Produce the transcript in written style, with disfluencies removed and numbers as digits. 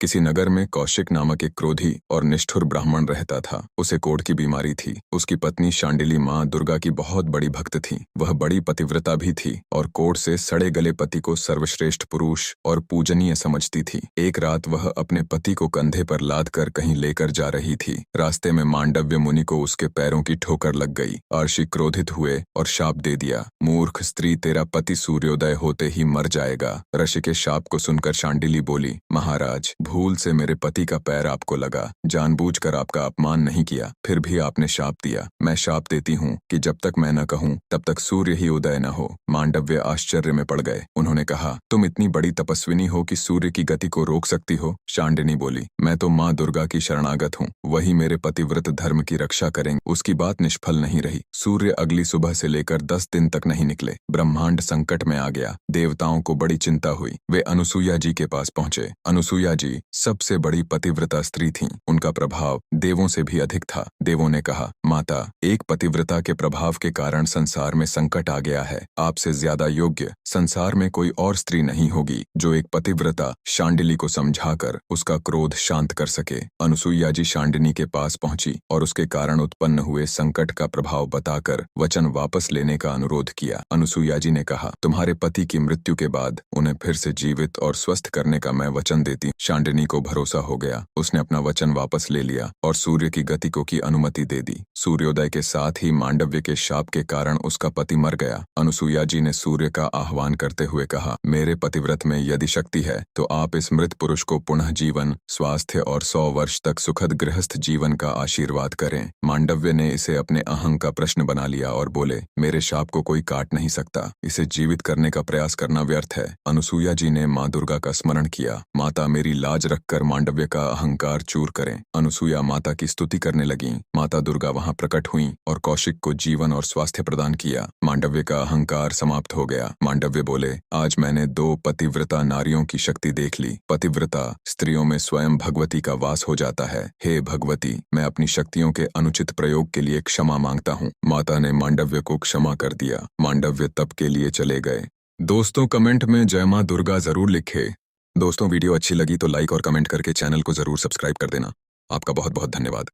किसी नगर में कौशिक नामक एक क्रोधी और निष्ठुर ब्राह्मण रहता था। उसे कोढ़ की बीमारी थी। उसकी पत्नी शांडिली माँ दुर्गा की बहुत बड़ी भक्त थी। वह बड़ी पतिव्रता भी थी और कोढ़ से सड़े गले पति को सर्वश्रेष्ठ पुरुष और पूजनीय समझती थी। एक रात वह अपने पति को कंधे पर लाद कर कहीं लेकर जा रही थी। रास्ते में मांडव्य मुनि को उसके पैरों की ठोकर लग गई। अर्षि क्रोधित हुए और शाप दे दिया, मूर्ख स्त्री, तेरा पति सूर्योदय होते ही मर जाएगा। ऋषि के शाप को सुनकर शांडिली बोली, महाराज, भूल से मेरे पति का पैर आपको लगा, जानबूझकर आपका अपमान नहीं किया, फिर भी आपने शाप दिया। मैं शाप देती हूँ कि जब तक मैं न कहूँ तब तक सूर्य ही उदय न हो। मांडव्य आश्चर्य में पड़ गए। उन्होंने कहा, तुम इतनी बड़ी तपस्विनी हो कि सूर्य की गति को रोक सकती हो? शांडिनी बोली, मैं तो माँ दुर्गा की शरणागत हूँ, वही मेरे पतिव्रत धर्म की रक्षा करेंगे। उसकी बात निष्फल नहीं रही। सूर्य अगली सुबह से लेकर 10 दिन तक नहीं निकले। ब्रह्मांड संकट में आ गया। देवताओं को बड़ी चिंता हुई। वे अनुसुईया जी के पास पहुंचे। अनुसुईया जी सबसे बड़ी पतिव्रता स्त्री थीं। उनका प्रभाव देवों से भी अधिक था। देवों ने कहा, माता, एक पतिव्रता के प्रभाव के कारण संसार में संकट आ गया है। आपसे ज्यादा योग्य संसार में कोई और स्त्री नहीं होगी जो एक पतिव्रता शांडिली को समझाकर उसका क्रोध शांत कर सके। अनुसुईया जी शांडिनी के पास पहुंची और उसके कारण उत्पन्न हुए संकट का प्रभाव बताकर वचन वापस लेने का अनुरोध किया। अनुसुईया जी ने कहा, तुम्हारे पति की मृत्यु के बाद उन्हें फिर से जीवित और स्वस्थ करने का मैं वचन देती। शांडिनी को भरोसा हो गया। उसने अपना वचन वापस ले लिया और सूर्य की गति को की अनुमति दे दी। सूर्योदय के साथ ही मांडव्य के शाप के कारण उसका पति मर गया। अनुसुईया जी ने सूर्य का आह्वान करते हुए कहा, मेरे पतिव्रत में यदि शक्ति है तो आप इस मृत पुरुष को पुनः जीवन, स्वास्थ्य और 100 वर्ष तक सुखद गृहस्थ जीवन का आशीर्वाद करें। मांडव्य ने इसे अपने अहं का प्रश्न बना लिया और बोले, मेरे शाप को कोई काट नहीं सकता, इसे जीवित करने का प्रयास करना व्यर्थ है। अनुसुईया जी ने माँ दुर्गा का स्मरण किया, माता, मेरी लाज रखकर मांडव्य का अहंकार चूर करें। अनुसुईया माता की स्तुति करने लगी। माता दुर्गा वहां प्रकट हुई और कौशिक को जीवन और स्वास्थ्य प्रदान किया। मांडव्य का अहंकार समाप्त हो गया। मांडव्य बोले, आज मैंने 2 पतिव्रता नारियों की शक्ति देख ली। पतिव्रता स्त्रियों में स्वयं भगवती का वास हो जाता है। हे भगवती, मैं अपनी शक्तियों के अनुचित प्रयोग के लिए क्षमा मांगता हूँ। माता ने मांडव्य को क्षमा कर दिया। मांडव्य तप के लिए चले गए। दोस्तों, कमेंट में जय मां दुर्गा जरूर लिखे। दोस्तों, वीडियो अच्छी लगी तो लाइक और कमेंट करके चैनल को जरूर सब्सक्राइब कर देना। आपका बहुत बहुत धन्यवाद।